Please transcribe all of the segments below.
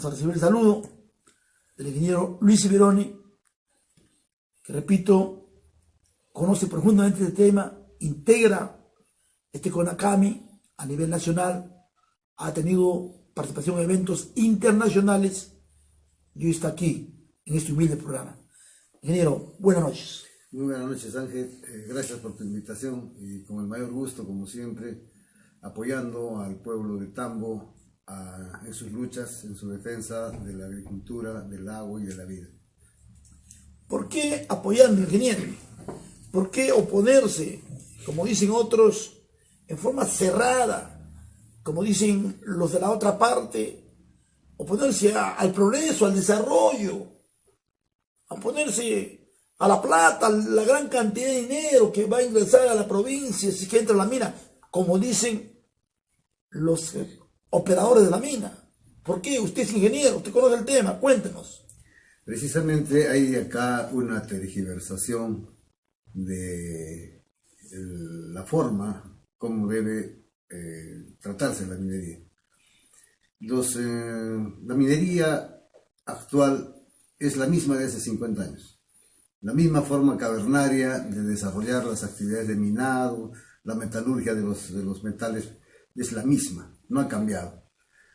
Vamos a recibir el saludo del ingeniero Luis Iberoni, que repito, conoce profundamente este tema, integra este CONACAMI a nivel nacional, ha tenido participación en eventos internacionales y hoy está aquí en este humilde programa. Ingeniero, buenas noches. Muy buenas noches, Ángel. Gracias por tu invitación y con el mayor gusto, como siempre, apoyando al pueblo de Tambo en sus luchas, en su defensa de la agricultura, del agua y de la vida. ¿Por qué apoyando, ingeniero? ¿Por qué oponerse, como dicen otros, en forma cerrada, como dicen los de la otra parte, oponerse al progreso, al desarrollo, a oponerse a la plata, a la gran cantidad de dinero que va a ingresar a la provincia si que entra a la mina, como dicen los operadores de la mina? ¿Por qué? Usted es ingeniero, usted conoce el tema, cuéntenos. Precisamente hay acá una tergiversación de la forma como debe tratarse la minería. La minería actual es la misma de hace 50 años. La misma forma cavernaria de desarrollar las actividades de minado, la metalurgia de los metales, es la misma, no ha cambiado.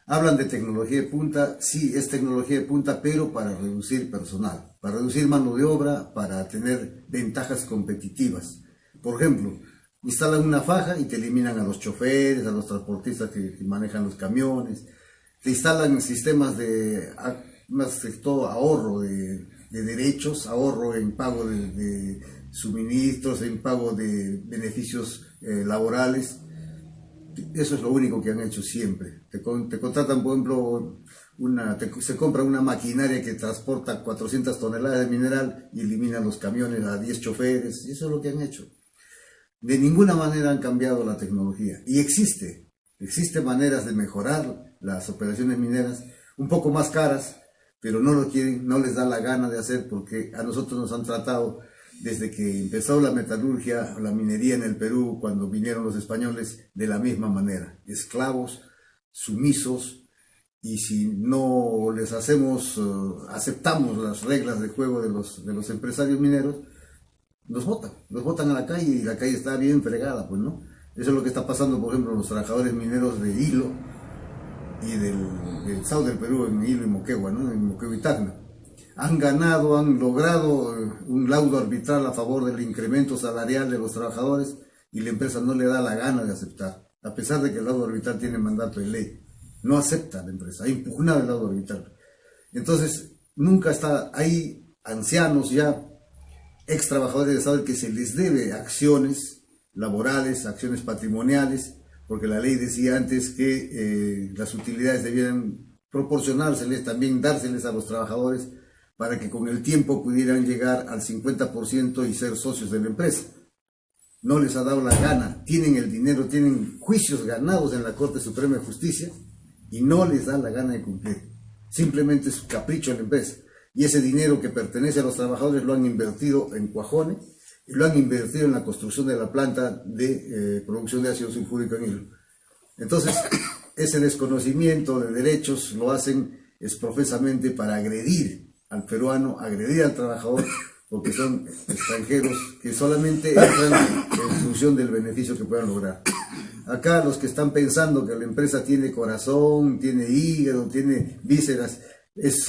Hablan de tecnología de punta, sí, es tecnología de punta, pero para reducir personal, para reducir mano de obra, para tener ventajas competitivas. Por ejemplo, instalan una faja y te eliminan a los choferes, a los transportistas que manejan los camiones. Te instalan sistemas de, más que todo, ahorro de derechos, ahorro en pago de suministros, en pago de beneficios laborales. Eso es lo único que han hecho siempre. Te contratan, por ejemplo, se compra una maquinaria que transporta 400 toneladas de mineral y eliminan los camiones a 10 choferes. Y eso es lo que han hecho. De ninguna manera han cambiado la tecnología. Y existe maneras de mejorar las operaciones mineras, un poco más caras, pero no lo quieren, no les da la gana de hacer, porque a nosotros nos han tratado desde que empezó la metalurgia, la minería en el Perú, cuando vinieron los españoles, de la misma manera, esclavos, sumisos, y si no les aceptamos las reglas de juego de los empresarios mineros, nos botan a la calle, y la calle está bien fregada, pues, ¿no? Eso es lo que está pasando, por ejemplo, los trabajadores mineros de Hilo y del Sao del Perú, en Hilo y Moquegua, ¿no? En Moquegua y Tacna. Han logrado un laudo arbitral a favor del incremento salarial de los trabajadores, y la empresa no le da la gana de aceptar, a pesar de que el laudo arbitral tiene mandato de ley. No acepta la empresa, ha impugnado el laudo arbitral. Entonces, hay ancianos ya, ex trabajadores de Estado, que se les debe acciones laborales, acciones patrimoniales, porque la ley decía antes que las utilidades debieran proporcionárseles, también dárseles a los trabajadores, para que con el tiempo pudieran llegar al 50% y ser socios de la empresa. No les ha dado la gana, tienen el dinero, tienen juicios ganados en la Corte Suprema de Justicia y no les da la gana de cumplir. Simplemente es capricho de la empresa. Y ese dinero que pertenece a los trabajadores lo han invertido en Cuajone y lo han invertido en la construcción de la planta de producción de ácido sulfúrico en Hilo. Entonces, ese desconocimiento de derechos lo hacen profesamente para agredir al peruano, agredir al trabajador, porque son extranjeros que solamente entran en función del beneficio que puedan lograr. Acá los que están pensando que la empresa tiene corazón, tiene hígado, tiene vísceras, es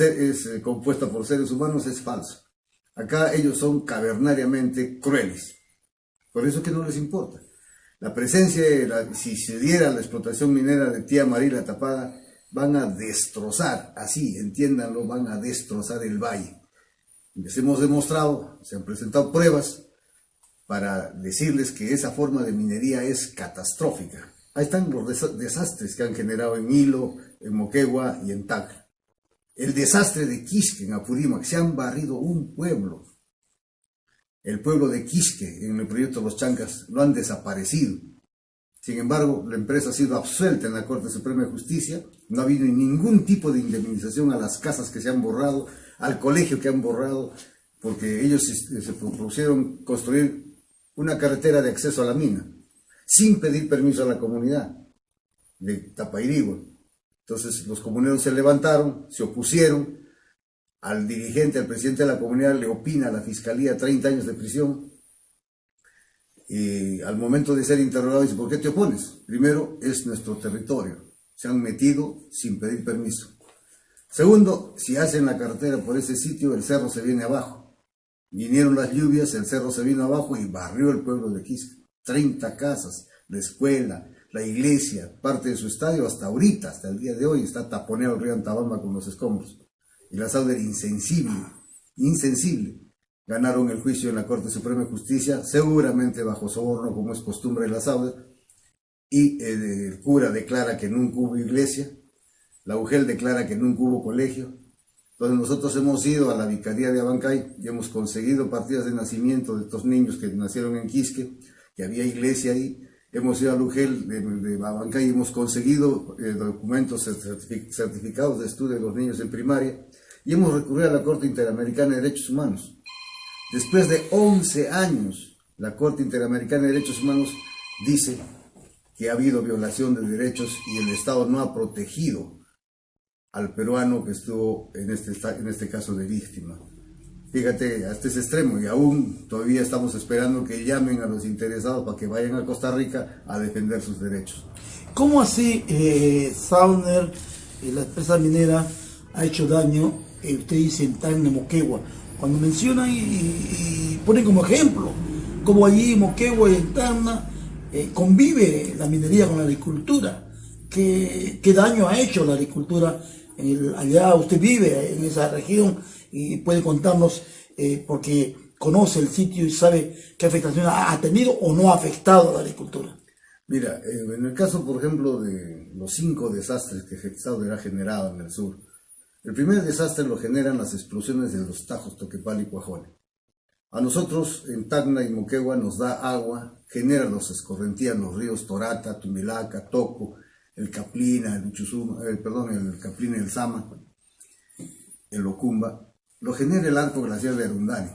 compuesta por seres humanos, es falso. Acá ellos son cavernariamente crueles. Por eso es que no les importa. La presencia, si se diera la explotación minera de Tía María Tapada, van a destrozar, así, entiéndanlo, van a destrozar el valle. Les hemos demostrado, se han presentado pruebas para decirles que esa forma de minería es catastrófica. Ahí están los desastres que han generado en Hilo, en Moquegua y en Tacna. El desastre de Quisque, en Apurímac, se han barrido un pueblo. El pueblo de Quisque, en el proyecto Los Chancas, lo han desaparecido. Sin embargo, la empresa ha sido absuelta en la Corte Suprema de Justicia. No ha habido ningún tipo de indemnización a las casas que se han borrado, al colegio que han borrado, porque ellos se propusieron construir una carretera de acceso a la mina, sin pedir permiso a la comunidad de Tapairigua. Entonces los comuneros se levantaron, se opusieron, al dirigente, al presidente de la comunidad le opina a la fiscalía 30 años de prisión, y al momento de ser interrogado dice, ¿por qué te opones? Primero, es nuestro territorio, se han metido sin pedir permiso. Segundo, si hacen la carretera por ese sitio, el cerro se viene abajo. Vinieron las lluvias, el cerro se vino abajo y barrió el pueblo de Quisque. 30 casas, la escuela, la iglesia, parte de su estadio, hasta ahorita, hasta el día de hoy, está taponeado el río Antabamba con los escombros. Y la SAUDER insensible, ganaron el juicio en la Corte Suprema de Justicia, seguramente bajo soborno, como es costumbre de la SAUDER, y el cura declara que nunca hubo iglesia, la UGEL declara que nunca hubo colegio. Entonces nosotros hemos ido a la Vicaría de Abancay y hemos conseguido partidas de nacimiento de estos niños que nacieron en Quisque, que había iglesia ahí. Hemos ido al UGEL de Abancay y hemos conseguido documentos certificados de estudio de los niños en primaria, y hemos recurrido a la Corte Interamericana de Derechos Humanos. Después de 11 años, la Corte Interamericana de Derechos Humanos dice que ha habido violación de derechos y el Estado no ha protegido al peruano que estuvo en este caso de víctima. Fíjate, hasta ese extremo, y aún todavía estamos esperando que llamen a los interesados para que vayan a Costa Rica a defender sus derechos. ¿Cómo así SAUDER, la empresa minera, ha hecho daño, usted dice, en Tacna, Moquegua? Cuando menciona y pone como ejemplo cómo allí en Moquegua y en Tacna convive la minería con la agricultura. ¿Qué daño ha hecho la agricultura? Allá usted vive en esa región y puede contarnos, porque conoce el sitio y sabe qué afectación ha tenido o no ha afectado a la agricultura. Mira, en el caso, por ejemplo, de los 5 desastres que SAUDER ha generado en el sur, el primer desastre lo generan las explosiones de los tajos Toquepala y Cuajone. A nosotros en Tacna y Moquegua nos da agua, genera los escorrentías, los ríos Torata, Tumilaca, Toco, el Caplina, el Caplina y el Sama, el Ocumba, lo genera el arco glaciar de Arundani.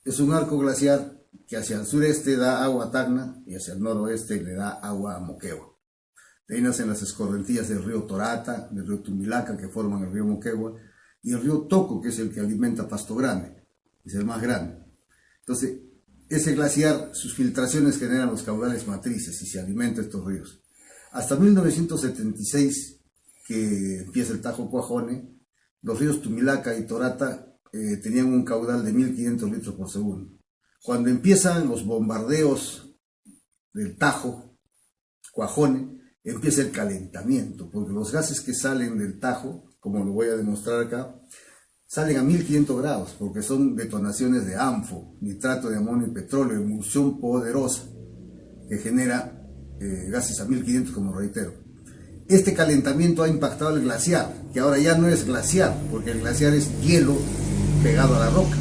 Es un arco glaciar que hacia el sureste da agua a Tacna y hacia el noroeste le da agua a Moquegua. De ahí nacen las escorrentías del río Torata, del río Tumilaca, que forman el río Moquegua, y el río Toco, que es el que alimenta Pasto Grande, es el más grande. Entonces, ese glaciar, sus filtraciones generan los caudales matrices y se alimenta estos ríos. Hasta 1976, que empieza el Tajo Cuajone, los ríos Tumilaca y Torata tenían un caudal de 1.500 litros por segundo. Cuando empiezan los bombardeos del Tajo Cuajone, empieza el calentamiento, porque los gases que salen del Tajo, como lo voy a demostrar acá, salen a 1.500 grados, porque son detonaciones de ANFO, nitrato de amonio y petróleo, emulsión poderosa, que genera gases a 1.500, como reitero. Este calentamiento ha impactado el glaciar, que ahora ya no es glaciar, porque el glaciar es hielo pegado a la roca,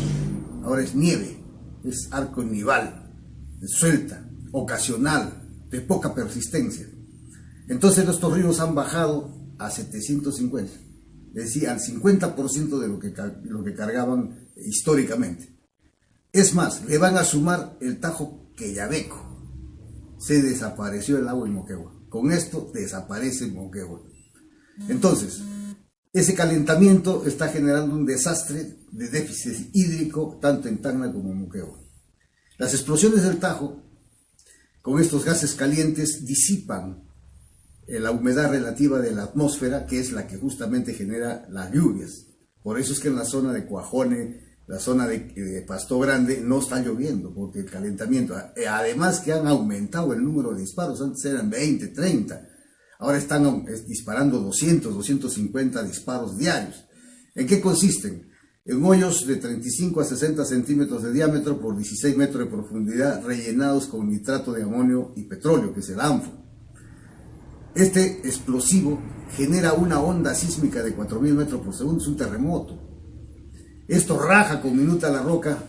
ahora es nieve, es arco nival, es suelta, ocasional, de poca persistencia. Entonces estos ríos han bajado a 750, es decir, al 50% de lo que cargaban históricamente. Es más, le van a sumar el Tajo Queyabeco. Se desapareció el agua en Moquegua. Con esto desaparece Moquegua. Entonces, ese calentamiento está generando un desastre de déficit hídrico tanto en Tacna como en Moquegua. Las explosiones del Tajo, con estos gases calientes, disipan la humedad relativa de la atmósfera, que es la que justamente genera las lluvias. Por eso es que en la zona de Cuajone, la zona de Pasto Grande, no está lloviendo, porque el calentamiento, además que han aumentado el número de disparos, antes eran 20, 30, ahora están disparando 200, 250 disparos diarios. ¿En qué consisten? En hoyos de 35 a 60 centímetros de diámetro por 16 metros de profundidad, rellenados con nitrato de amonio y petróleo, que es el ANFO. Este explosivo genera una onda sísmica de 4.000 metros por segundo, es un terremoto. Esto raja con minuta la roca,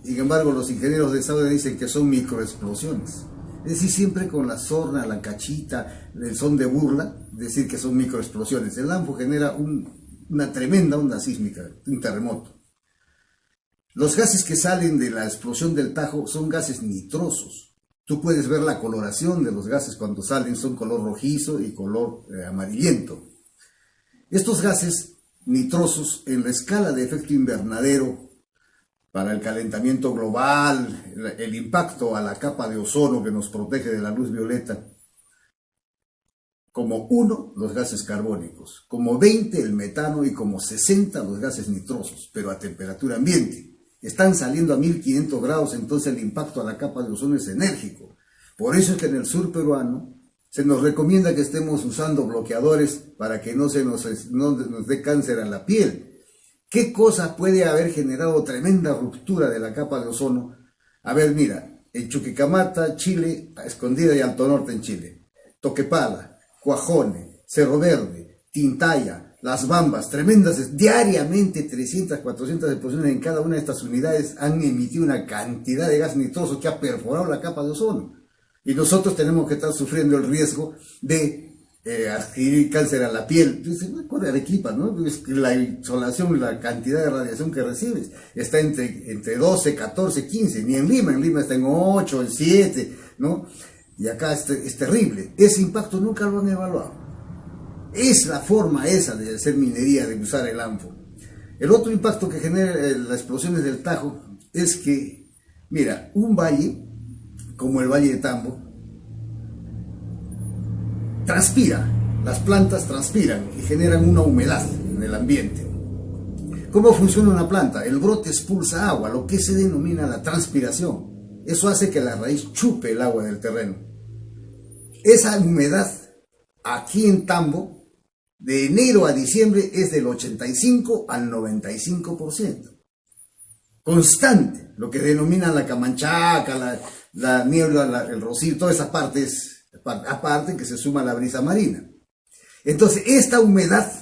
sin embargo los ingenieros de SAUDER dicen que son microexplosiones. Es decir, siempre con la sorna, la cachita, el son de burla, decir que son microexplosiones. El ANFO genera una tremenda onda sísmica, un terremoto. Los gases que salen de la explosión del Tajo son gases nitrosos. Tú puedes ver la coloración de los gases cuando salen, son color rojizo y color amarillento. Estos gases nitrosos en la escala de efecto invernadero para el calentamiento global, el impacto a la capa de ozono que nos protege de la luz violeta, como 1 los gases carbónicos, como 20 el metano y como 60 los gases nitrosos, pero a temperatura ambiente. Están saliendo a 1500 grados, entonces el impacto a la capa de ozono es enérgico. Por eso es que en el sur peruano se nos recomienda que estemos usando bloqueadores para que no nos dé cáncer a la piel. ¿Qué cosa puede haber generado tremenda ruptura de la capa de ozono? A ver, mira, en Chuquicamata, Chile, Escondida y Alto Norte en Chile, Toquepala, Cuajone, Cerro Verde, Tintaya, Las Bambas, tremendas, diariamente 300, 400 explosiones en cada una de estas unidades han emitido una cantidad de gas nitroso que ha perforado la capa de ozono. Y nosotros tenemos que estar sufriendo el riesgo de adquirir cáncer a la piel. Entonces, con Arequipa, ¿no? Es que la insolación, la cantidad de radiación que recibes está entre 12, 14, 15, ni en Lima está en 8, en 7, ¿no? Y acá es terrible. Ese impacto nunca lo han evaluado. Es la forma esa de hacer minería, de usar el ANFO. El otro impacto que genera las explosiones del Tajo es que, mira, un valle, como el Valle de Tambo, transpira, las plantas transpiran y generan una humedad en el ambiente. ¿Cómo funciona una planta? El brote expulsa agua, lo que se denomina la transpiración. Eso hace que la raíz chupe el agua del terreno. Esa humedad aquí en Tambo, de enero a diciembre, es del 85 al 95%. Constante, lo que denominan la camanchaca, la niebla, el rocío, toda esa parte es aparte que se suma la brisa marina. Entonces, esta humedad,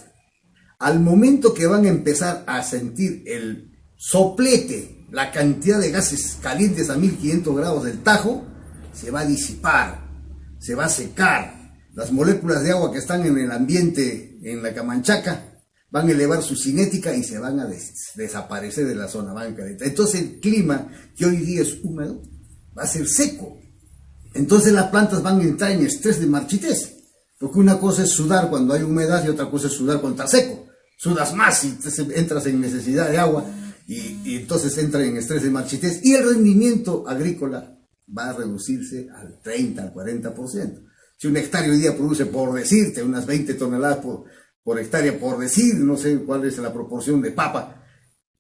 al momento que van a empezar a sentir el soplete, la cantidad de gases calientes a 1500 grados del Tajo, se va a disipar, se va a secar. Las moléculas de agua que están en el ambiente, en la Camanchaca, van a elevar su cinética y se van a desaparecer de la zona, van a calentar. Entonces el clima, que hoy día es húmedo, va a ser seco. Entonces las plantas van a entrar en estrés de marchitez, porque una cosa es sudar cuando hay humedad y otra cosa es sudar cuando está seco. Sudas más y entras en necesidad de agua y entonces entra en estrés de marchitez y el rendimiento agrícola va a reducirse al 30, al 40%. Si un hectárea hoy día produce, por decirte, unas 20 toneladas por hectárea, por decir, no sé cuál es la proporción de papa,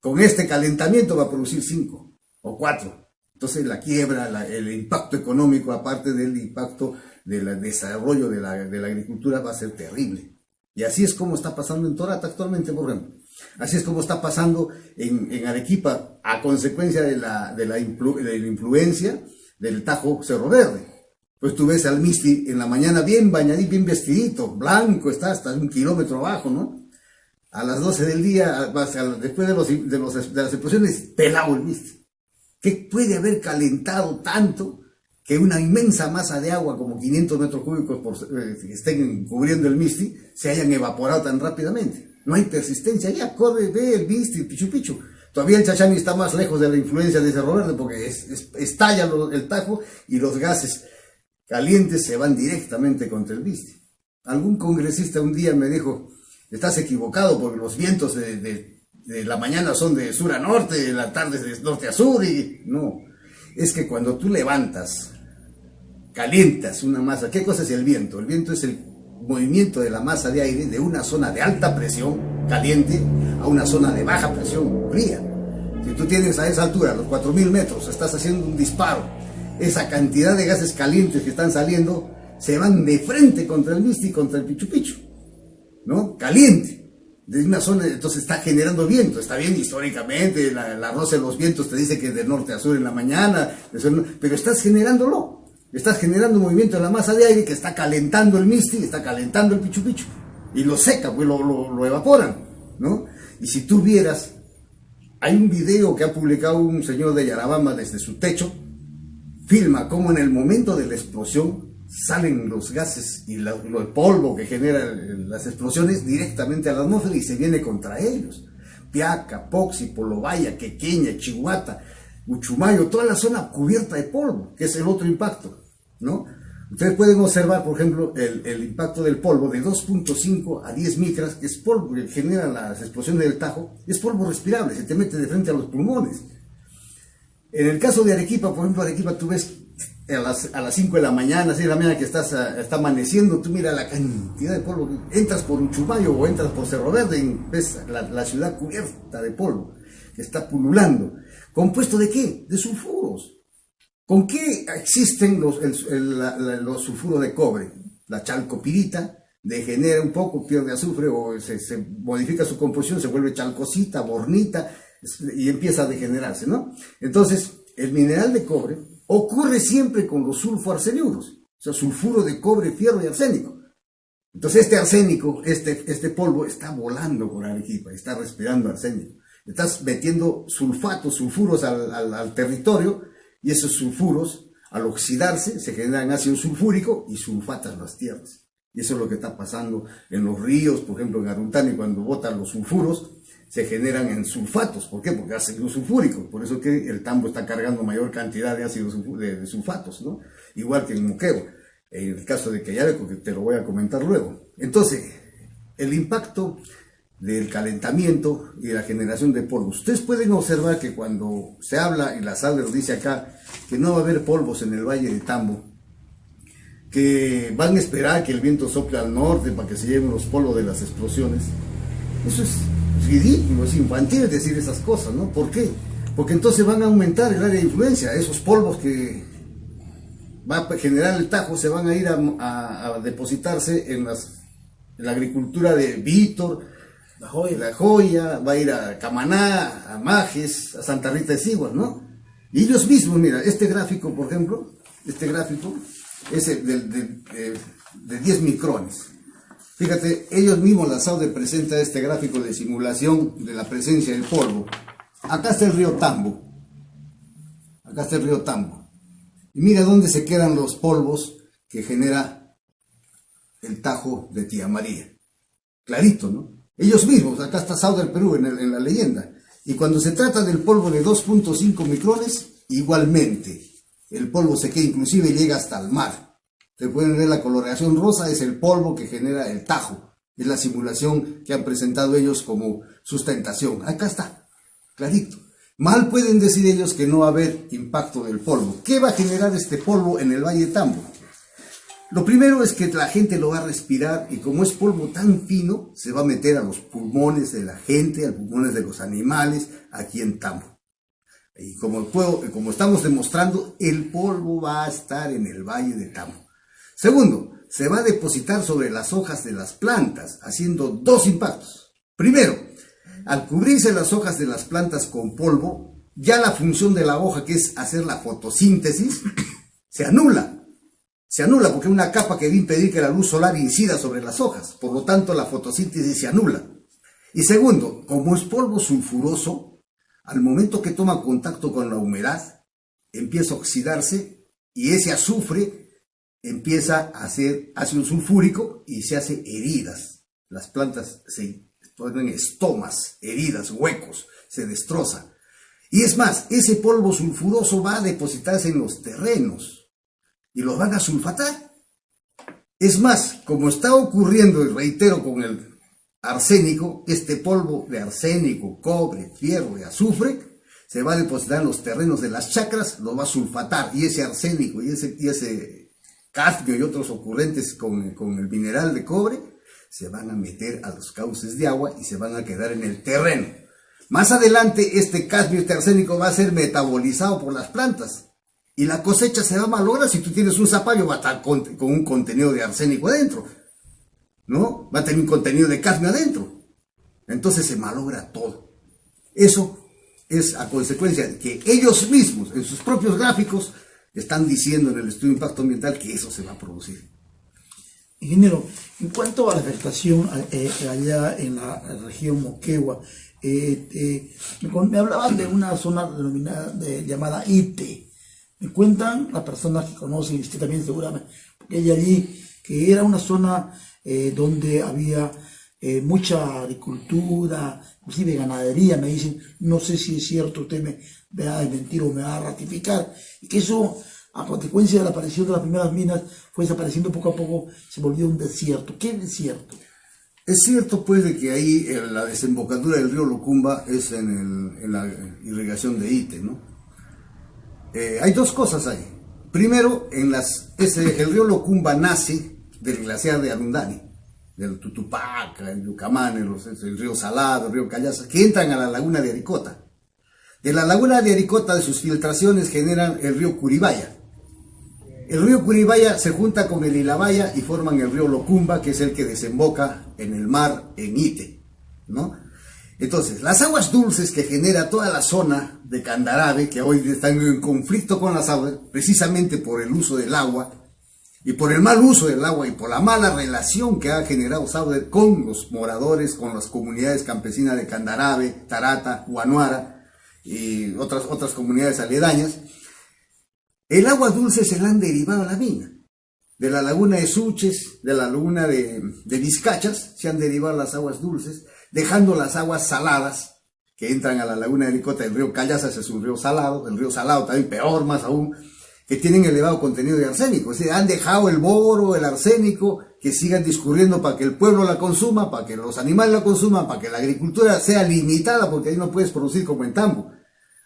con este calentamiento va a producir 5 o 4. Entonces la quiebra, el impacto económico, aparte del impacto del desarrollo de la agricultura, va a ser terrible. Y así es como está pasando en Torata actualmente, por ejemplo. Así es como está pasando en Arequipa a consecuencia de la influencia del Tajo Cerro Verde. Pues tú ves al Misti en la mañana bien bañadito, bien vestidito, blanco, está hasta 1 kilómetro abajo, ¿no? A las 12 del día, después de las explosiones, pelado el Misti. ¿Qué puede haber calentado tanto que una inmensa masa de agua, como 500 metros cúbicos que estén cubriendo el Misti, se hayan evaporado tan rápidamente? No hay persistencia ya, corre, ve el Misti, Pichu Pichu. Todavía el Chachani está más lejos de la influencia de Cerro Verde porque estalla el Tajo y los gases calientes se van directamente contra el Misti. Algún congresista un día me dijo, estás equivocado porque los vientos de la mañana son de sur a norte, de la tarde es de norte a sur, y no, es que cuando tú levantas, calientas una masa, ¿qué cosa es el viento? El viento es el movimiento de la masa de aire de una zona de alta presión, caliente, a una zona de baja presión, fría. Si tú tienes a esa altura, a los 4000 metros, estás haciendo un disparo, esa cantidad de gases calientes que están saliendo se van de frente contra el Misti y contra el Pichu Pichu, ¿no? Caliente. De una zona, entonces está generando viento, está bien históricamente, la rosa de los vientos te dice que de norte a sur en la mañana, pero estás generándolo, estás generando un movimiento en la masa de aire que está calentando el Misti, está calentando el Pichu Pichu, y lo seca, pues lo evaporan, ¿no? Y si tú vieras, hay un video que ha publicado un señor de Yarabamba desde su techo, filma cómo en el momento de la explosión salen los gases y el polvo que genera las explosiones directamente a la atmósfera y se viene contra ellos. Piaca, Poxi, Polobaya, Quequeña, Chihuata, Uchumayo, toda la zona cubierta de polvo, que es el otro impacto, ¿no? Ustedes pueden observar, por ejemplo, el impacto del polvo de 2.5 a 10 micras, que es polvo que genera las explosiones del Tajo, es polvo respirable, se te mete de frente a los pulmones. En el caso de Arequipa, por ejemplo, Arequipa tú ves a las 5 de la mañana, 6 de la mañana que está amaneciendo, tú mira la cantidad de polvo, entras por Uchumayo o entras por Cerro Verde y ves la ciudad cubierta de polvo, que está pululando. ¿Compuesto de qué? De sulfuros. ¿Con qué existen los sulfuros de cobre? La chalcopirita degenera un poco, pierde azufre o se modifica su composición, se vuelve chalcosita, bornita y empieza a degenerarse, ¿no? Entonces, el mineral de cobre ocurre siempre con los sulfoarseniuros, o sea, sulfuro de cobre, fierro y arsénico. Entonces, este arsénico, este polvo está volando por Arequipa, está respirando arsénico. Estás metiendo sulfuros al territorio, y esos sulfuros, al oxidarse, se generan ácido sulfúrico y sulfatan las tierras. Y eso es lo que está pasando en los ríos, por ejemplo en Aruntani, cuando botan los sulfuros, se generan en sulfatos. ¿Por qué? Porque hace ácido sulfúrico. Por eso que el Tambo está cargando mayor cantidad de ácidos de sulfatos, ¿no? Igual que en Moquegua, en el caso de Quellaveco, que te lo voy a comentar luego. Entonces, el impacto del calentamiento y de la generación de polvos. Ustedes pueden observar que cuando se habla, y la SADER dice acá, que no va a haber polvos en el Valle de Tambo, que van a esperar que el viento sople al norte para que se lleven los polvos de las explosiones. Eso es ridículo, es infantil decir esas cosas, ¿no? ¿Por qué? Porque entonces van a aumentar el área de influencia. Esos polvos que va a generar el Tajo se van a ir a depositarse en la agricultura de Vítor, La Joya, va a ir a Camaná, a Majes, a Santa Rita de Siguas, ¿no? Y ellos mismos, mira, este gráfico, por ejemplo, este gráfico es de 10 micrones. Fíjate, ellos mismos, la SADER presenta este gráfico de simulación de la presencia del polvo. Acá está el río Tambo. Acá está el río Tambo. Y mira dónde se quedan los polvos que genera el Tajo de Tía María. Clarito, ¿no? Ellos mismos, acá está SADER Perú en la leyenda. Y cuando se trata del polvo de 2.5 micrones, igualmente. El polvo se queda, inclusive llega hasta el mar. Ustedes pueden ver la coloración rosa, es el polvo que genera el Tajo. Es la simulación que han presentado ellos como sustentación. Acá está, clarito. Mal pueden decir ellos que no va a haber impacto del polvo. ¿Qué va a generar este polvo en el Valle de Tambo? Lo primero es que la gente lo va a respirar y como es polvo tan fino, se va a meter a los pulmones de la gente, a los pulmones de los animales, aquí en Tambo. Y como estamos demostrando, el polvo va a estar en el Valle de Tambo. Segundo, se va a depositar sobre las hojas de las plantas, haciendo dos impactos. Primero, al cubrirse las hojas de las plantas con polvo, ya la función de la hoja, que es hacer la fotosíntesis, se anula. Se anula porque es una capa que va a impedir que la luz solar incida sobre las hojas. Por lo tanto, la fotosíntesis se anula. Y segundo, como es polvo sulfuroso, al momento que toma contacto con la humedad, empieza a oxidarse y ese azufre empieza a hacer ácido sulfúrico y se hace heridas. Las plantas se ponen estomas, heridas, huecos, se destroza. Y es más, ese polvo sulfuroso va a depositarse en los terrenos y los van a sulfatar. Es más, como está ocurriendo, y reitero, con el arsénico, este polvo de arsénico, cobre, fierro y azufre se va a depositar en los terrenos de las chacras, lo va a sulfatar, y ese arsénico y ese cadmio y otros ocurrentes con el mineral de cobre se van a meter a los cauces de agua y se van a quedar en el terreno. Más adelante este cadmio, este arsénico va a ser metabolizado por las plantas y la cosecha se va a malograr. Si tú tienes un zapallo va a estar con un contenido de arsénico adentro, ¿no? Va a tener un contenido de cadmio adentro. Entonces se malogra todo. Eso es a consecuencia de que ellos mismos, en sus propios gráficos, están diciendo en el estudio de impacto ambiental que eso se va a producir. Ingeniero, en cuanto a la afectación allá en la región Moquegua, me hablaban de una zona denominada llamada Ite. Me cuentan las personas que conocen, y usted también seguramente, porque ella allí, que era una zona donde había mucha agricultura, inclusive ganadería, me dicen, no sé si es cierto, usted me va a desmentir o me va a ratificar, y que eso a consecuencia de la aparición de las primeras minas, fue desapareciendo poco a poco, se volvió un desierto. ¿Qué desierto? Es cierto, pues, de que ahí la desembocadura del río Locumba es en la irrigación de Ite, ¿no? Hay dos cosas ahí. Primero, el río Locumba nace del glaciar de Arundani, del Tutupaca, el Yucamán, el río Salado, el río Callaza, que entran a la laguna de Aricota. De la laguna de Aricota, de sus filtraciones, generan el río Curibaya. El río Curibaya se junta con el Ilabaya y forman el río Locumba, que es el que desemboca en el mar en Ite, ¿no? Entonces, las aguas dulces que genera toda la zona de Candarave, que hoy están en conflicto con las aguas, precisamente por el uso del agua, y por el mal uso del agua, y por la mala relación que ha generado Sauder con los moradores, con las comunidades campesinas de Candarave, Tarata, Guanuara, y otras comunidades aledañas, el agua dulce se la han derivado a la mina. De la laguna de Suches, de la laguna de Vizcachas, se han derivado las aguas dulces, dejando las aguas saladas, que entran a la laguna de Aricota. El río Callazas es un río salado, el río Salado también peor, más aún, que tienen elevado contenido de arsénico. Es decir, han dejado el boro, el arsénico, que sigan discurriendo para que el pueblo la consuma, para que los animales la consuman, para que la agricultura sea limitada, porque ahí no puedes producir como en Tambo.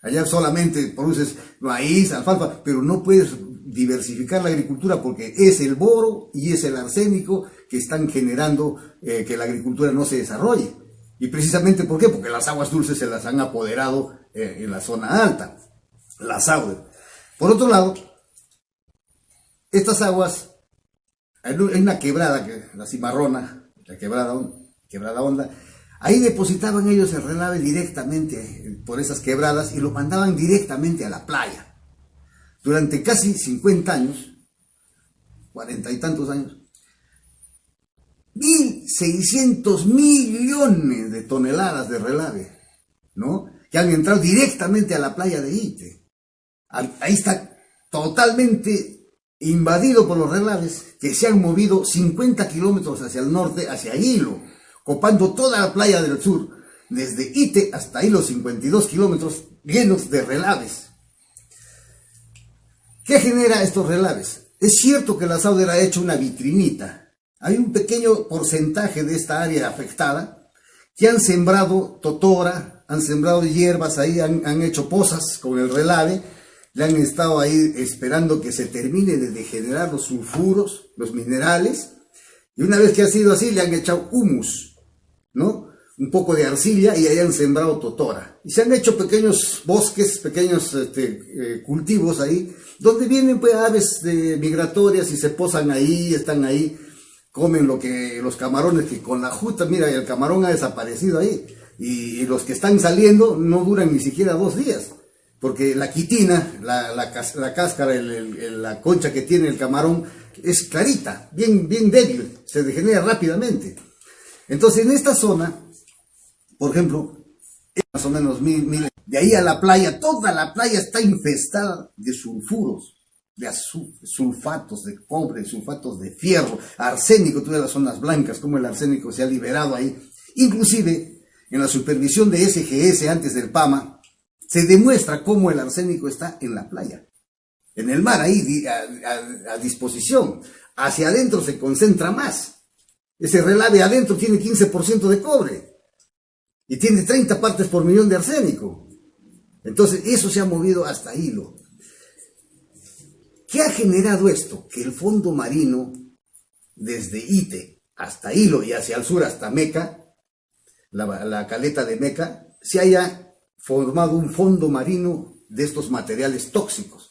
Allá solamente produces maíz, alfalfa, pero no puedes diversificar la agricultura porque es el boro y es el arsénico que están generando que la agricultura no se desarrolle. Y precisamente, ¿por qué? Porque las aguas dulces se las han apoderado en la zona alta, las aguas. Por otro lado, estas aguas, hay una quebrada, la Cimarrona, la quebrada Honda, ahí depositaban ellos el relave directamente por esas quebradas y lo mandaban directamente a la playa. Durante casi 50 años, 40 y tantos años, 1.600 millones de toneladas de relave, ¿no? Que han entrado directamente a la playa de Ite. Ahí está totalmente invadido por los relaves que se han movido 50 kilómetros hacia el norte, hacia Hilo, copando toda la playa del sur, desde Ite hasta Hilo, 52 kilómetros llenos de relaves. ¿Qué genera estos relaves? Es cierto que la Sauder ha hecho una vitrinita. Hay un pequeño porcentaje de esta área afectada que han sembrado totora, han sembrado hierbas ahí, han hecho pozas con el relave, le han estado ahí esperando que se termine de degenerar los sulfuros, los minerales, y una vez que ha sido así le han echado humus, ¿no? Un poco de arcilla y ahí han sembrado totora. Y se han hecho pequeños bosques, pequeños cultivos ahí, donde vienen pues aves migratorias y se posan ahí, están ahí, comen los camarones que con la justa, mira, el camarón ha desaparecido ahí. Y los que están saliendo no duran ni siquiera 2 días. Porque la quitina, la cáscara, la concha que tiene el camarón es clarita, bien débil, se degenera rápidamente. Entonces en esta zona, por ejemplo, más o menos 1000, de ahí a la playa, toda la playa está infestada de sulfuros, de sulfatos de cobre, sulfatos de fierro, arsénico, todas las zonas blancas, como el arsénico se ha liberado ahí. Inclusive, en la supervisión de SGS antes del PAMA, se demuestra cómo el arsénico está en la playa, en el mar, ahí a disposición. Hacia adentro se concentra más. Ese relave adentro tiene 15% de cobre y tiene 30 partes por millón de arsénico. Entonces, eso se ha movido hasta Hilo. ¿Qué ha generado esto? Que el fondo marino, desde Ite hasta Hilo y hacia el sur hasta Meca, la caleta de Meca, se haya formado un fondo marino de estos materiales tóxicos.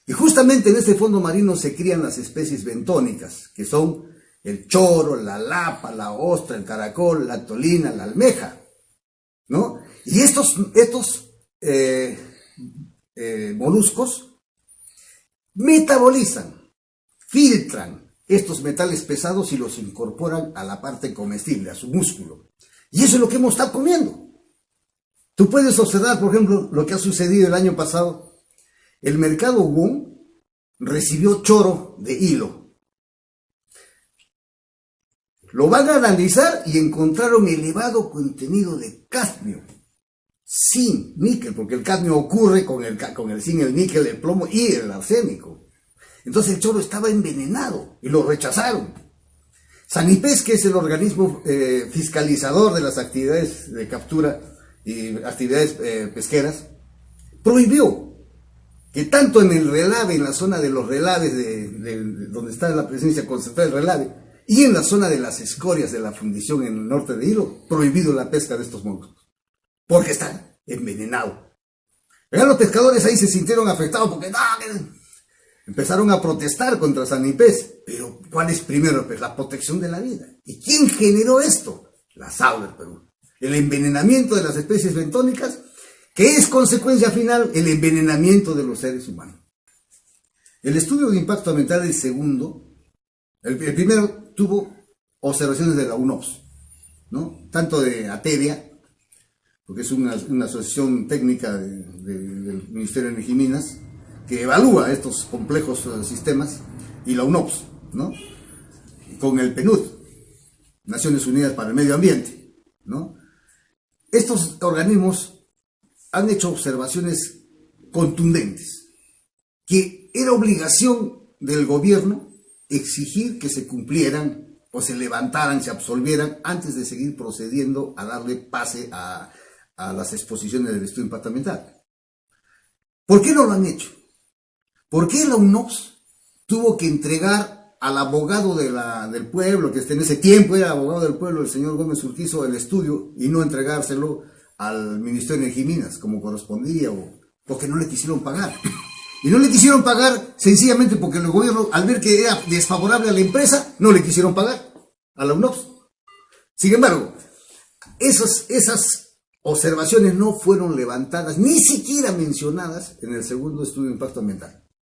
Y justamente en este fondo marino se crían las especies bentónicas, que son el choro, la lapa, la ostra, el caracol, la tolina, la almeja, ¿no? Y estos moluscos metabolizan, filtran estos metales pesados y los incorporan a la parte comestible, a su músculo. Y eso es lo que hemos estado comiendo. Tú puedes observar, por ejemplo, lo que ha sucedido el año pasado. El mercado Wong recibió choro de Hilo. Lo van a analizar y encontraron elevado contenido de cadmio, zinc, níquel, porque el cadmio ocurre con el zinc, el níquel, el plomo y el arsénico. Entonces el Choro estaba envenenado y lo rechazaron. Sanipes, que es el organismo fiscalizador de las actividades de captura y actividades pesqueras, prohibió que tanto en el relave, en la zona de los relaves, donde está la presencia concentrada del relave, y en la zona de las escorias de la fundición en el norte de Hilo, prohibido la pesca de estos moluscos, porque están envenenados. Los pescadores ahí se sintieron afectados porque no, empezaron a protestar contra Sanipes. Pero ¿cuál es primero? Pues la protección de la vida. ¿Y quién generó esto? La Sauder Perú. El envenenamiento de las especies bentónicas, que es consecuencia final el envenenamiento de los seres humanos. El estudio de impacto ambiental, el segundo, el primero tuvo observaciones de la UNOPS, ¿no? Tanto de ATEVIA, porque es una asociación técnica del Ministerio de Energía y Minas, que evalúa estos complejos sistemas, y la UNOPS, ¿no? Con el PNUD, Naciones Unidas para el Medio Ambiente, ¿no? Estos organismos han hecho observaciones contundentes, que era obligación del gobierno exigir que se cumplieran o se levantaran, se absolvieran antes de seguir procediendo a darle pase a las exposiciones del estudio de impacto ambiental. ¿Por qué no lo han hecho? ¿Por qué la UNOPS tuvo que entregar al abogado del pueblo, que en ese tiempo era abogado del pueblo, el señor Gómez Urquizo, el estudio, y no entregárselo al Ministerio de Energía y Minas, como correspondía, porque no le quisieron pagar? Y no le quisieron pagar sencillamente porque el gobierno, al ver que era desfavorable a la empresa, no le quisieron pagar a la UNOPS. Sin embargo, esas observaciones no fueron levantadas, ni siquiera mencionadas en el segundo estudio de impacto ambiental.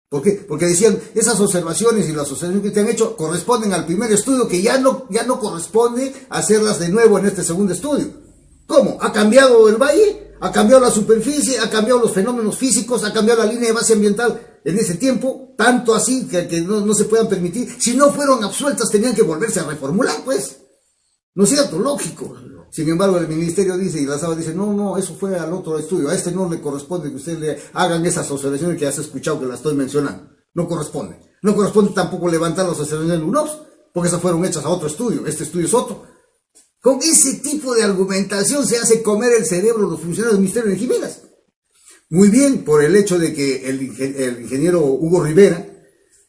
¿Por qué? Porque decían, esas observaciones y las observaciones que te han hecho corresponden al primer estudio, que ya no corresponde hacerlas de nuevo en este segundo estudio. ¿Cómo? ¿Ha cambiado el valle? ¿Ha cambiado la superficie? ¿Ha cambiado los fenómenos físicos? ¿Ha cambiado la línea de base ambiental en ese tiempo? Tanto así que no se puedan permitir. Si no fueron absueltas, tenían que volverse a reformular, pues. ¿No es cierto? Lógico. Sin embargo, el ministerio dice, y la SABA dice, no, eso fue al otro estudio, a este no le corresponde que ustedes le hagan esas observaciones que has escuchado que las estoy mencionando. No corresponde. No corresponde tampoco levantar las observaciones del UNOPS, porque esas fueron hechas a otro estudio, este estudio es otro. Con ese tipo de argumentación se hace comer el cerebro a los funcionarios del Ministerio de Energía y Minas. Muy bien, por el hecho de que el ingeniero Hugo Rivera,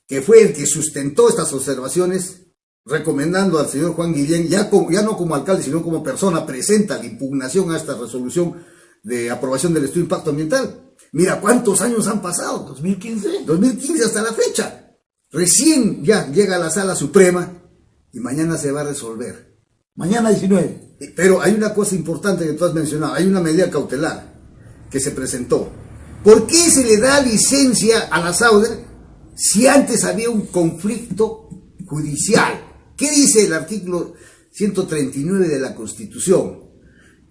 que fue el que sustentó estas observaciones, recomendando al señor Juan Guillén, ya no como alcalde, sino como persona, presenta la impugnación a esta resolución de aprobación del estudio de impacto ambiental. Mira cuántos años han pasado. 2015. 2015 hasta la fecha. Recién ya llega a la Sala Suprema y mañana se va a resolver. Mañana 19. Pero hay una cosa importante que tú has mencionado, hay una medida cautelar que se presentó. ¿Por qué se le da licencia a la Sauder si antes había un conflicto judicial? ¿Qué dice el artículo 139 de la Constitución?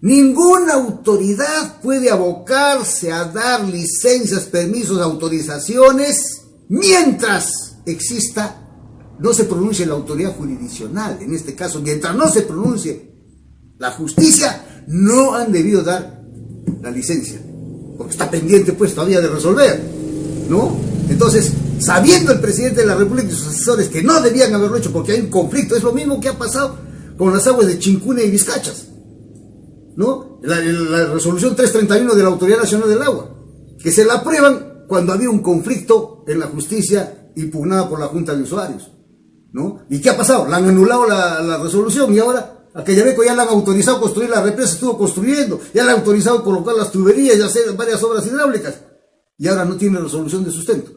Ninguna autoridad puede abocarse a dar licencias, permisos, autorizaciones mientras no se pronuncie la autoridad jurisdiccional. En este caso, mientras no se pronuncie la justicia, no han debido dar la licencia, porque está pendiente pues todavía de resolver, ¿no? Entonces, sabiendo el presidente de la República y sus asesores que no debían haberlo hecho porque hay un conflicto, es lo mismo que ha pasado con las aguas de Chincuna y Vizcachas, ¿no? La resolución 331 de la Autoridad Nacional del Agua, que se la aprueban cuando había un conflicto en la justicia impugnada por la Junta de Usuarios, ¿no? ¿Y qué ha pasado? La han anulado la resolución y ahora a Quellaveco ya le han autorizado construir la represa, estuvo construyendo, ya le han autorizado colocar las tuberías y hacer varias obras hidráulicas y ahora no tiene resolución de sustento,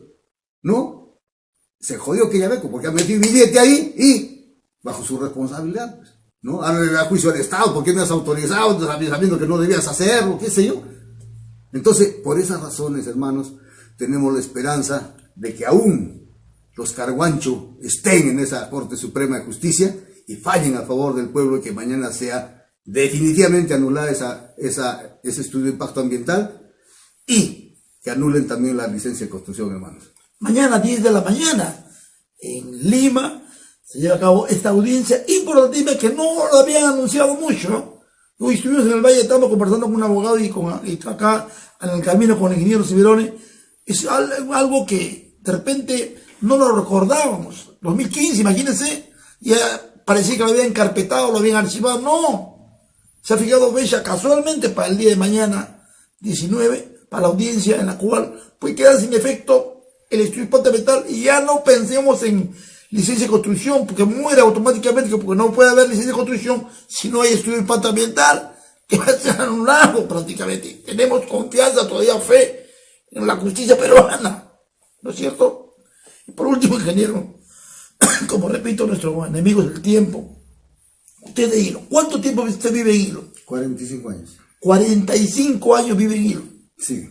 ¿no? Se jodió Quellaveco porque ha metido billete ahí y bajo su responsabilidad, pues, ¿no? A juicio del Estado, ¿por qué me has autorizado sabiendo que no debías hacerlo? ¿Qué sé yo? Entonces, por esas razones, hermanos, tenemos la esperanza de que aún los Carguancho estén en esa Corte Suprema de Justicia y fallen a favor del pueblo y que mañana sea definitivamente anulada ese estudio de impacto ambiental y que anulen también la licencia de construcción, hermanos. Mañana 10 de la mañana en Lima se lleva a cabo esta audiencia importante que no lo habían anunciado mucho, ¿no? Hoy estuvimos en el Valle, estamos conversando con un abogado y acá en el camino con el ingeniero Ciberone. Es algo que de repente no lo recordábamos. 2015, imagínense, ya parecía que lo habían encarpetado, lo habían archivado. No, se ha fijado fecha casualmente para el día de mañana, 19, para la audiencia en la cual puede quedar sin efecto el estudio de impacto ambiental y ya no pensemos en licencia de construcción, porque muere automáticamente, porque no puede haber licencia de construcción si no hay estudio de impacto ambiental, que va a ser anulado prácticamente. Tenemos confianza, todavía fe en la justicia peruana, ¿no es cierto? Y por último, ingeniero, como repito, nuestro enemigo es el tiempo. Usted de Hilo, ¿cuánto tiempo usted vive en Hilo? 45 años. 45 años vive en Hilo. Sí.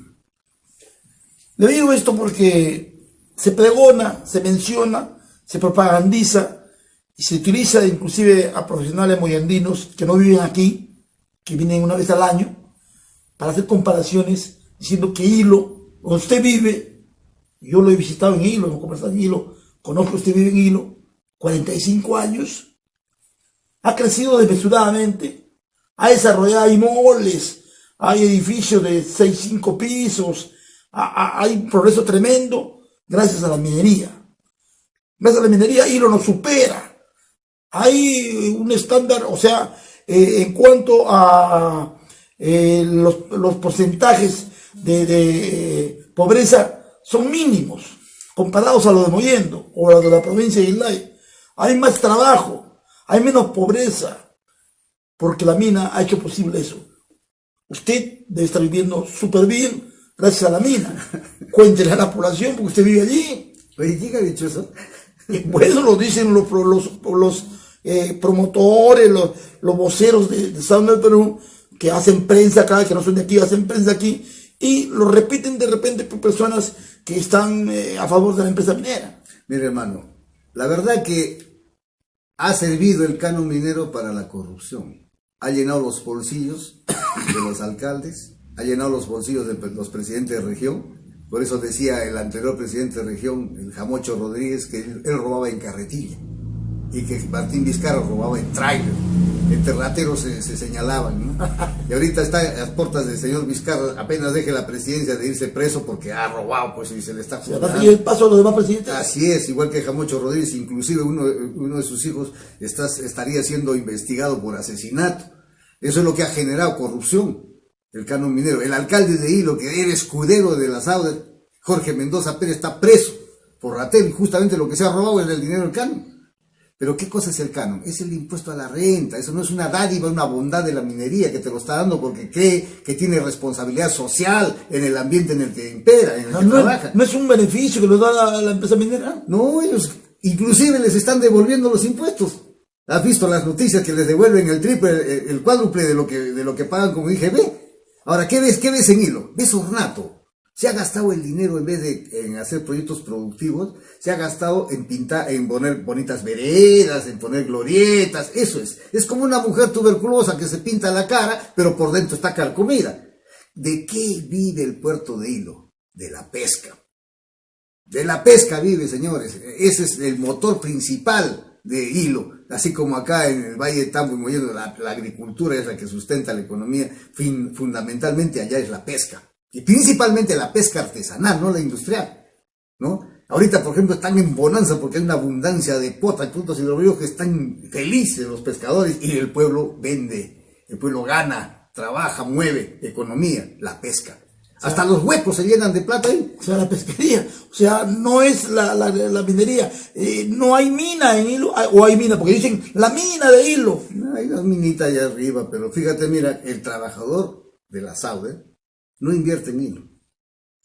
Le digo esto porque se pregona, se menciona, se propagandiza y se utiliza inclusive a profesionales moyandinos que no viven aquí, que vienen una vez al año, para hacer comparaciones, diciendo que Hilo, donde usted vive, yo lo he visitado en Hilo, hemos conversado en Hilo, conozco que usted vive en Hilo, 45 años, ha crecido desmesuradamente, ha desarrollado, hay moles, hay edificios de 6, 5 pisos, hay un progreso tremendo gracias a la minería. Gracias a la minería, Hilo nos supera. Hay un estándar, o sea, en cuanto a los porcentajes de pobreza son mínimos comparados a los de Mollendo o a los de la provincia de Islay. Hay más trabajo, hay menos pobreza, porque la mina ha hecho posible eso. Usted debe estar viviendo súper bien gracias a la mina. Cuéntele a la población porque usted vive allí. Oye, ¿quién ha dicho eso? Bueno, lo dicen los promotores, los voceros de Estado del Perú, que hacen prensa acá, que no son de aquí, hacen prensa aquí, y lo repiten de repente por personas que están a favor de la empresa minera. Mire, hermano, la verdad que ha servido el canon minero para la corrupción. Ha llenado los bolsillos de los alcaldes, ha llenado los bolsillos de los presidentes de región. Por eso decía el anterior presidente de región, el Jamocho Rodríguez, que él robaba en carretilla y que Martín Vizcarra robaba en tráiler. Entre rateros se señalaban, ¿no? Y ahorita está a las puertas del señor Vizcarra, apenas deje la presidencia de irse preso porque ha robado, pues, y se le está jugando. ¿Y el paso a los demás presidentes? Así es, igual que Jamocho Rodríguez, inclusive uno de sus hijos estaría siendo investigado por asesinato. Eso es lo que ha generado corrupción. El canon minero. El alcalde de Hilo, que era escudero de la SAUDER, Jorge Mendoza Pérez, está preso por ratero, y justamente lo que se ha robado es el dinero del canon. Pero ¿qué cosa es el canon? Es el impuesto a la renta. Eso no es una dádiva, una bondad de la minería que te lo está dando porque cree que tiene responsabilidad social en el ambiente en el que impera, en el que trabaja. ¿No es un beneficio que nos da la empresa minera? No, ellos inclusive les están devolviendo los impuestos. ¿Has visto las noticias que les devuelven el triple, el cuádruple de lo que pagan como IGB? Ahora, ¿qué ves en Hilo? ¿Ves ornato? Se ha gastado el dinero, en vez de en hacer proyectos productivos, se ha gastado en pintar, en poner bonitas veredas, en poner glorietas. Eso es. Es como una mujer tuberculosa que se pinta la cara, pero por dentro está carcomida. ¿De qué vive el puerto de Hilo? De la pesca. De la pesca vive, señores. Ese es el motor principal de Hilo. Así como acá en el Valle de Tambo y Mollendo, la agricultura es la que sustenta la economía, fundamentalmente allá es la pesca. Y principalmente la pesca artesanal, no la industrial, ¿no? Ahorita, por ejemplo, están en bonanza porque hay una abundancia de potas y frutos hidrovíos que están felices los pescadores y el pueblo vende, el pueblo gana, trabaja, mueve, economía, la pesca. Hasta los huecos se llenan de plata ahí. O sea, la pesquería. O sea, no es la minería. No hay mina en Hilo. O hay mina, porque dicen la mina de Hilo. No, hay una minita allá arriba, pero fíjate, mira, el trabajador de la SAUDER no invierte en Hilo.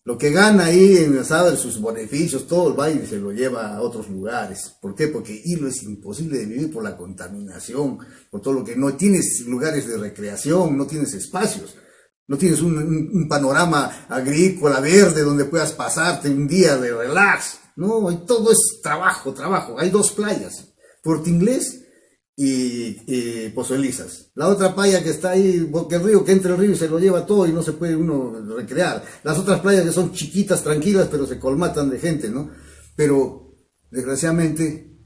Lo que gana ahí en la SAUDER, sus beneficios, todo el valle se lo lleva a otros lugares. ¿Por qué? Porque Hilo es imposible de vivir por la contaminación, por todo lo que no tienes lugares de recreación, no tienes espacios. No tienes un panorama agrícola verde donde puedas pasarte un día de relax. No, todo es trabajo, trabajo. Hay 2 playas, Puerto Inglés y Pozo Elizas. La otra playa que está ahí, porque el río, que entra el río y se lo lleva todo y no se puede uno recrear. Las otras playas que son chiquitas, tranquilas, pero se colmatan de gente, ¿no? Pero, desgraciadamente,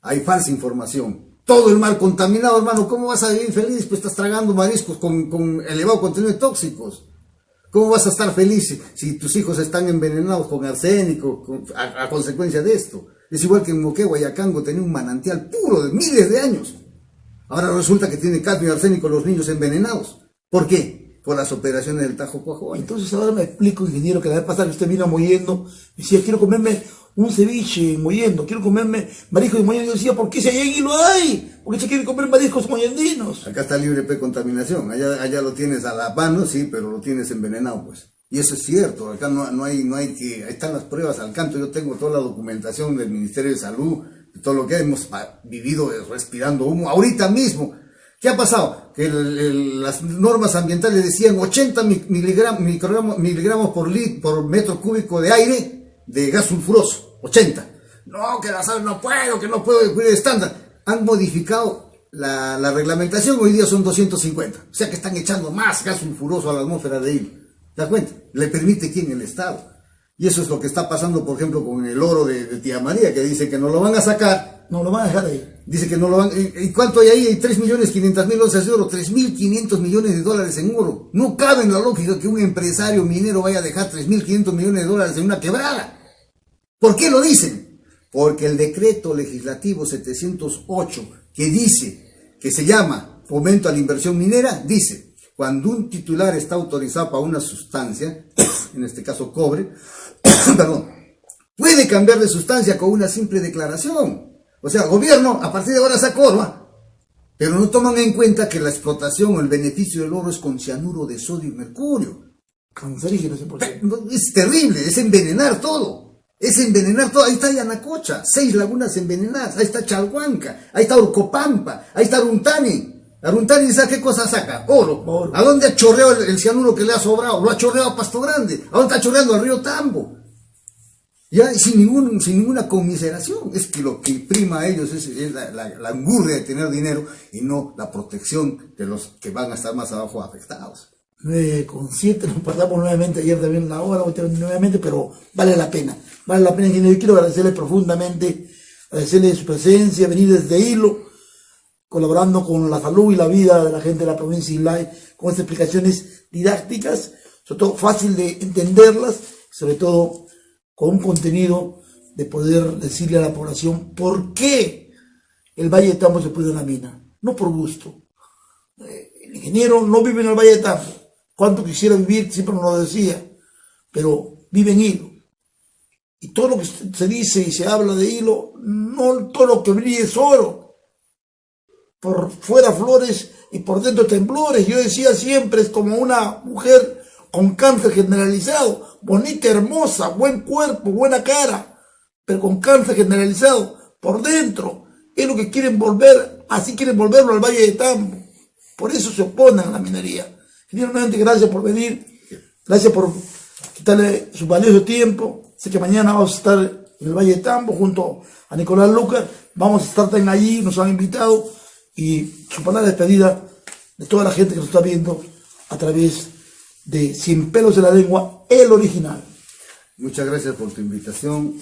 hay falsa información. Todo el mar contaminado, hermano. ¿Cómo vas a vivir feliz? Pues estás tragando mariscos con elevado contenido de tóxicos. ¿Cómo vas a estar feliz si tus hijos están envenenados con arsénico a consecuencia de esto? Es igual que en Moquegua, Yacango tenía un manantial puro de miles de años. Ahora resulta que tiene cadmio y arsénico los niños envenenados. ¿Por qué? Por las operaciones del Tajo Cuajone. Entonces ahora me explico, ingeniero, que la vez pasada que usted vino a Mollendo, me decía, quiero comerme un ceviche en Mollendo, quiero comerme mariscos de Mollendo. Yo decía, ¿por qué si allá en Hilo hay? ¿Por qué se quiere comer mariscos mollendinos? Acá está libre de contaminación, allá lo tienes a la mano, sí, pero lo tienes envenenado, pues. Y eso es cierto, acá no hay que, ahí están las pruebas al canto, yo tengo toda la documentación del Ministerio de Salud, de todo lo que hemos vivido respirando humo, ahorita mismo. ¿Qué ha pasado? Que las normas ambientales decían 80 miligramos por metro cúbico de aire de gas sulfuroso, 80. No, que la sal no puedo cumplir el estándar. Han modificado la reglamentación, hoy día son 250. O sea que están echando más gas sulfuroso a la atmósfera de Hilo. ¿Te das cuenta? Le permite quién, el Estado. Y eso es lo que está pasando, por ejemplo, con el oro de Tía María, que dice que no lo van a sacar. No lo van a dejar ahí. Dice que no lo van. ¿Y cuánto hay ahí? Hay 3.500.000 onzas de oro, 3.500 millones de dólares en oro. No cabe en la lógica que un empresario minero vaya a dejar 3.500 millones de dólares en una quebrada. ¿Por qué lo dicen? Porque el decreto legislativo 708, que dice, que se llama Fomento a la Inversión Minera, dice: cuando un titular está autorizado para una sustancia, en este caso cobre, perdón, puede cambiar de sustancia con una simple declaración. O sea, el gobierno a partir de ahora saca oro, pero no toman en cuenta que la explotación o el beneficio del oro es con cianuro de sodio y mercurio. Cancerígeno 100%. Es terrible, es envenenar todo. Es envenenar todo. Ahí está Yanacocha, 6 lagunas envenenadas. Ahí está Chalhuanca, ahí está Orcopampa, ahí está Aruntani. Aruntani, ¿sabe qué cosa saca? Oro. ¿A dónde ha chorreado el cianuro que le ha sobrado? Lo ha chorreado a Pasto Grande. ¿A dónde está chorreando? Al río Tambo. Ya sin ninguna conmiseración. Es que lo que prima a ellos es la angurria de tener dinero y no la protección de los que van a estar más abajo afectados. 9:07, nos pasamos nuevamente, ayer también la hora, hoy también nuevamente, pero vale la pena, ingeniero. Yo quiero agradecerle profundamente, agradecerle su presencia, venir desde Hilo, colaborando con la salud y la vida de la gente de la provincia de Islay, con estas explicaciones didácticas, sobre todo fácil de entenderlas, sobre todo con un contenido de poder decirle a la población por qué el Valle de Tambo se puso en la mina, no por gusto. El ingeniero no vive en el Valle de Tambo, cuánto quisiera vivir, siempre nos lo decía, pero vive en Hilo. Y todo lo que se dice y se habla de Hilo, no todo lo que brilla es oro. Por fuera flores y por dentro temblores. Yo decía siempre, es como una mujer con cáncer generalizado, bonita, hermosa, buen cuerpo, buena cara, pero con cáncer generalizado por dentro. Es lo que quieren volver, así quieren volverlo al Valle de Tambo. Por eso se oponen a la minería. Generalmente, gracias por venir, gracias por quitarle su valioso tiempo. Sé que mañana vamos a estar en el Valle de Tambo junto a Nicolás Lucas, vamos a estar también allí, nos han invitado. Y su palabra de despedida de toda la gente que nos está viendo a través de Sin Pelos en la Lengua, el original. Muchas gracias por tu invitación,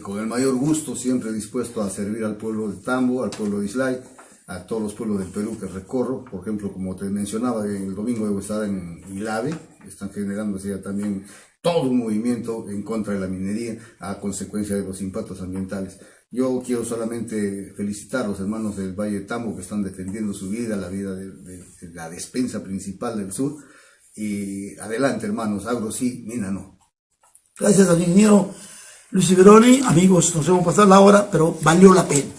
con el mayor gusto, siempre dispuesto a servir al pueblo de Tambo, al pueblo de Islay, a todos los pueblos del Perú que recorro. Por ejemplo, como te mencionaba, el domingo debo estar en Ilave, están generándose ya también todo un movimiento en contra de la minería a consecuencia de los impactos ambientales. Yo quiero solamente felicitar a los hermanos del Valle de Tambo que están defendiendo su vida, la vida de la despensa principal del sur. Y adelante, hermanos, agro sí, mina no. Gracias al ingeniero Luis Iberoni. Amigos, nos hemos pasado la hora, pero valió la pena.